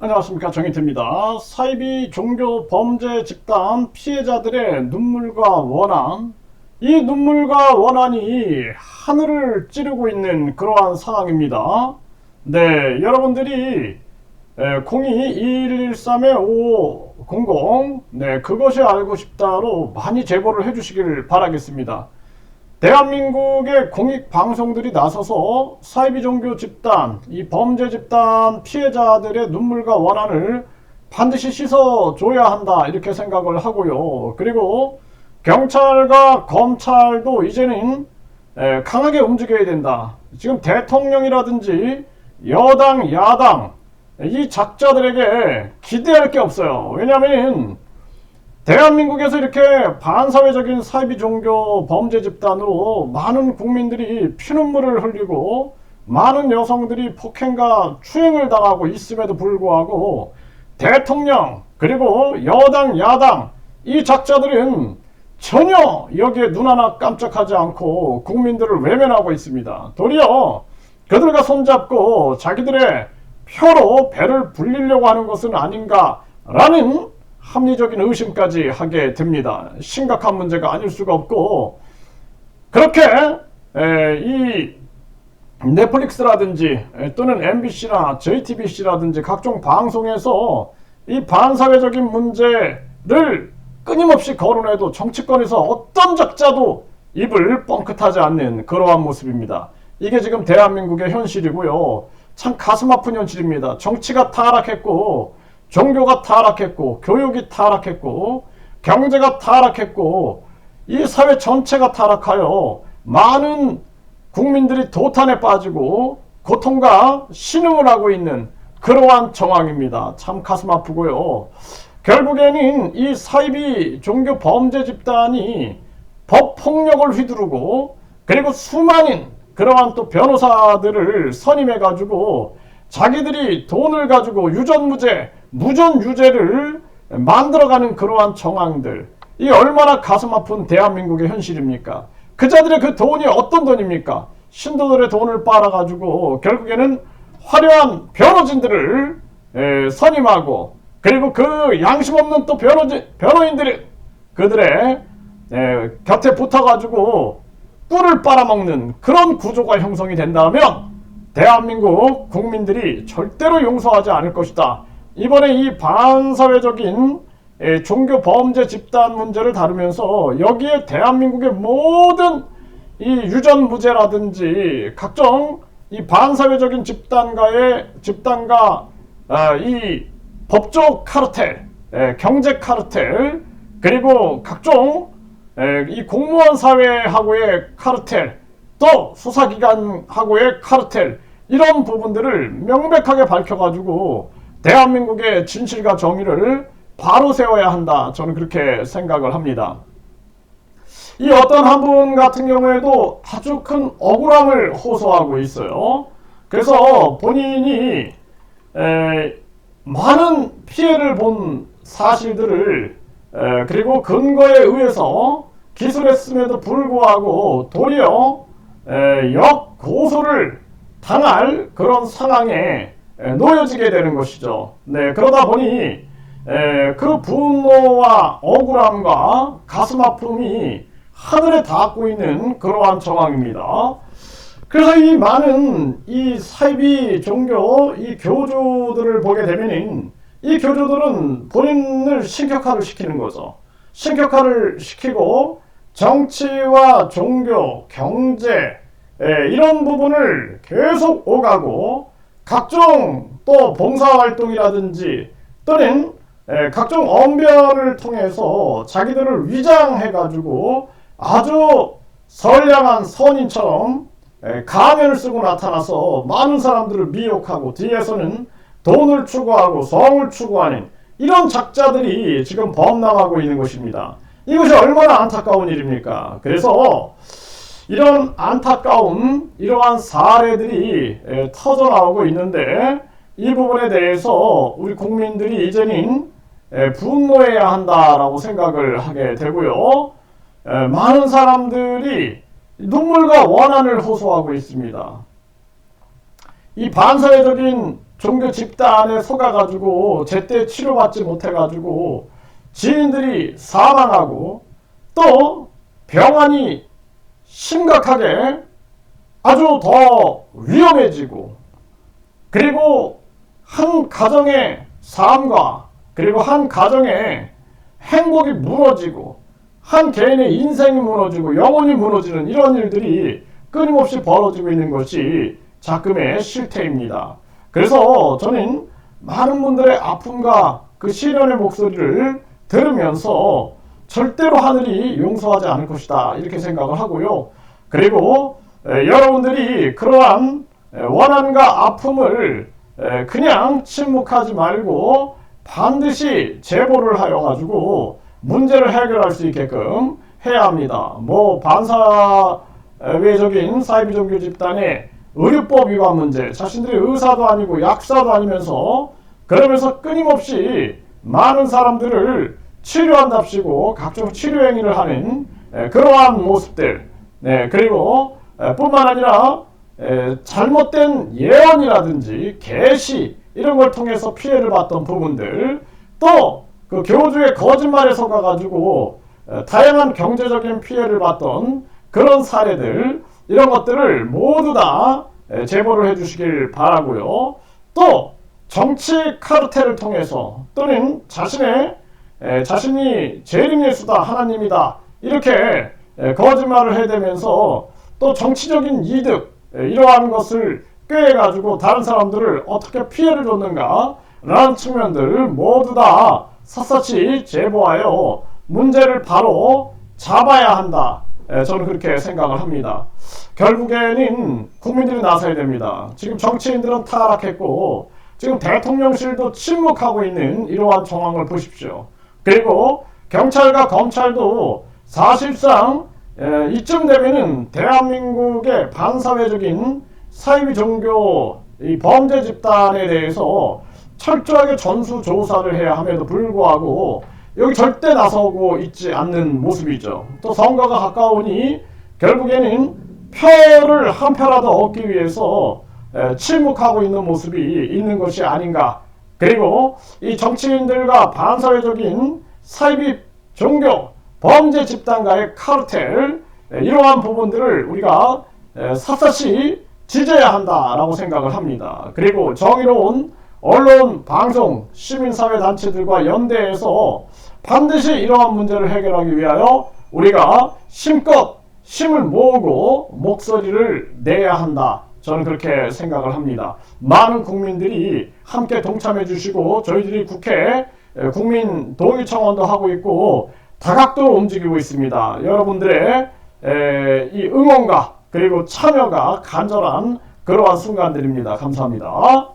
안녕하십니까, 정희태입니다. 사이비 종교 범죄 집단 피해자들의 눈물과 원한, 이 눈물과 원한이 하늘을 찌르고 있는 그러한 상황입니다. 네, 여러분들이 02-2113-5500 네, 그것이 알고 싶다로 많이 제보를 해주시길 바라겠습니다. 대한민국의 공익방송들이 나서서 사이비 종교 집단, 이 범죄 집단 피해자들의 눈물과 원한을 반드시 씻어줘야 한다, 이렇게 생각을 하고요. 그리고 경찰과 검찰도 이제는 강하게 움직여야 된다. 지금 대통령이라든지 여당, 야당, 이 작자들에게 기대할 게 없어요. 왜냐하면 대한민국에서 이렇게 반사회적인 사이비 종교 범죄 집단으로 많은 국민들이 피눈물을 흘리고 많은 여성들이 폭행과 추행을 당하고 있음에도 불구하고 대통령 그리고 여당 야당 이 작자들은 전혀 여기에 눈 하나 깜짝하지 않고 국민들을 외면하고 있습니다. 도리어 그들과 손잡고 자기들의 표로 배를 불리려고 하는 것은 아닌가라는 합리적인 의심까지 하게 됩니다. 심각한 문제가 아닐 수가 없고, 그렇게 이 넷플릭스라든지 또는 MBC나 JTBC라든지 각종 방송에서 이 반사회적인 문제를 끊임없이 거론해도 정치권에서 어떤 작자도 입을 뻥끗하지 않는 그러한 모습입니다. 이게 지금 대한민국의 현실이고요. 참 가슴 아픈 현실입니다. 정치가 타락했고, 종교가 타락했고, 교육이 타락했고, 경제가 타락했고, 이 사회 전체가 타락하여 많은 국민들이 도탄에 빠지고 고통과 신음을 하고 있는 그러한 정황입니다. 참 가슴 아프고요. 결국에는 이 사이비 종교 범죄 집단이 법폭력을 휘두르고, 그리고 수많은 그러한 또 변호사들을 선임해 가지고 자기들이 돈을 가지고 유전무죄, 무전유죄를 만들어가는 그러한 정황들, 이 얼마나 가슴 아픈 대한민국의 현실입니까? 그자들의 그 돈이 어떤 돈입니까? 신도들의 돈을 빨아가지고 결국에는 화려한 변호진들을 선임하고, 그리고 그 양심 없는 또 변호인들이 그들의 곁에 붙어가지고 꿀을 빨아먹는 그런 구조가 형성이 된다면 대한민국 국민들이 절대로 용서하지 않을 것이다. 이번에 이 반사회적인 종교 범죄 집단 문제를 다루면서 여기에 대한민국의 모든 이 유전무죄라든지 각종 이 반사회적인 집단과 이 법적 카르텔, 경제 카르텔, 그리고 각종 이 공무원 사회하고의 카르텔, 또 수사기관하고의 카르텔, 이런 부분들을 명백하게 밝혀가지고 대한민국의 진실과 정의를 바로 세워야 한다. 저는 그렇게 생각을 합니다. 이 어떤 한 분 같은 경우에도 아주 큰 억울함을 호소하고 있어요. 그래서 본인이 많은 피해를 본 사실들을 그리고 근거에 의해서 기술했음에도 불구하고 도리어 역고소를 당할 그런 상황에 놓여지게 되는 것이죠. 네, 그러다 보니 그 분노와 억울함과 가슴 아픔이 하늘에 닿고 있는 그러한 정황입니다. 그래서 이 많은 이 사이비 종교 이 교주들을 보게 되면은 이 교주들은 본인을 신격화를 시키는 거죠. 신격화를 시키고 정치와 종교, 경제 이런 부분을 계속 오가고 각종 또 봉사활동이라든지 또는 각종 언변을 통해서 자기들을 위장해가지고 아주 선량한 선인처럼 가면을 쓰고 나타나서 많은 사람들을 미혹하고 뒤에서는 돈을 추구하고 성을 추구하는 이런 작자들이 지금 범람하고 있는 것입니다. 이것이 얼마나 안타까운 일입니까? 그래서 이런 안타까운 이러한 사례들이 터져나오고 있는데 이 부분에 대해서 우리 국민들이 이제는 분노해야 한다라고 생각을 하게 되고요. 많은 사람들이 눈물과 원한을 호소하고 있습니다. 이 반사회적인 종교 집단에 속아가지고 제때 치료받지 못해가지고 지인들이 사망하고 또 병환이 심각하게 아주 더 위험해지고 그리고 한 가정의 삶과 그리고 한 가정의 행복이 무너지고 한 개인의 인생이 무너지고 영혼이 무너지는 이런 일들이 끊임없이 벌어지고 있는 것이 작금의 실태입니다. 그래서 저는 많은 분들의 아픔과 그 시련의 목소리를 들으면서 절대로 하늘이 용서하지 않을 것이다 이렇게 생각을 하고요. 그리고 여러분들이 그러한 원한과 아픔을 그냥 침묵하지 말고 반드시 제보를 하여 가지고 문제를 해결할 수 있게끔 해야 합니다. 뭐 반사회적인 사이비 종교 집단의 의료법 위반 문제, 자신들이 의사도 아니고 약사도 아니면서 그러면서 끊임없이 많은 사람들을 치료한답시고 각종 치료 행위를 하는 그러한 모습들, 그리고 뿐만 아니라 잘못된 예언이라든지 계시 이런 걸 통해서 피해를 봤던 부분들, 또 그 교주의 거짓말에 속아가지고 다양한 경제적인 피해를 봤던 그런 사례들, 이런 것들을 모두 다 제보를 해주시길 바라고요. 또 정치 카르텔을 통해서 또는 자신이 재림 예수다, 하나님이다 이렇게 거짓말을 해대면서 또 정치적인 이득 이러한 것을 꾀해가지고 다른 사람들을 어떻게 피해를 줬는가 라는 측면들을 모두 다 샅샅이 제보하여 문제를 바로 잡아야 한다. 저는 그렇게 생각을 합니다. 결국에는 국민들이 나서야 됩니다. 지금 정치인들은 타락했고 지금 대통령실도 침묵하고 있는 이러한 정황을 보십시오. 그리고 경찰과 검찰도 사실상 이쯤 되면은 대한민국의 반사회적인 사이비 종교 이 범죄 집단에 대해서 철저하게 전수조사를 해야 함에도 불구하고 여기 절대 나서고 있지 않는 모습이죠. 또 선거가 가까우니 결국에는 표를 한 표라도 얻기 위해서 침묵하고 있는 모습이 있는 것이 아닌가. 그리고 이 정치인들과 반사회적인 사이비 종교 범죄 집단과의 카르텔 이러한 부분들을 우리가 샅샅이 지져야 한다라고 생각을 합니다. 그리고 정의로운 언론, 방송, 시민사회 단체들과 연대해서 반드시 이러한 문제를 해결하기 위하여 우리가 힘껏 힘을 모으고 목소리를 내야 한다. 저는 그렇게 생각을 합니다. 많은 국민들이 함께 동참해 주시고 저희들이 국회 국민동의청원도 하고 있고 다각도로 움직이고 있습니다. 여러분들의 이 응원과 그리고 참여가 간절한 그러한 순간들입니다. 감사합니다.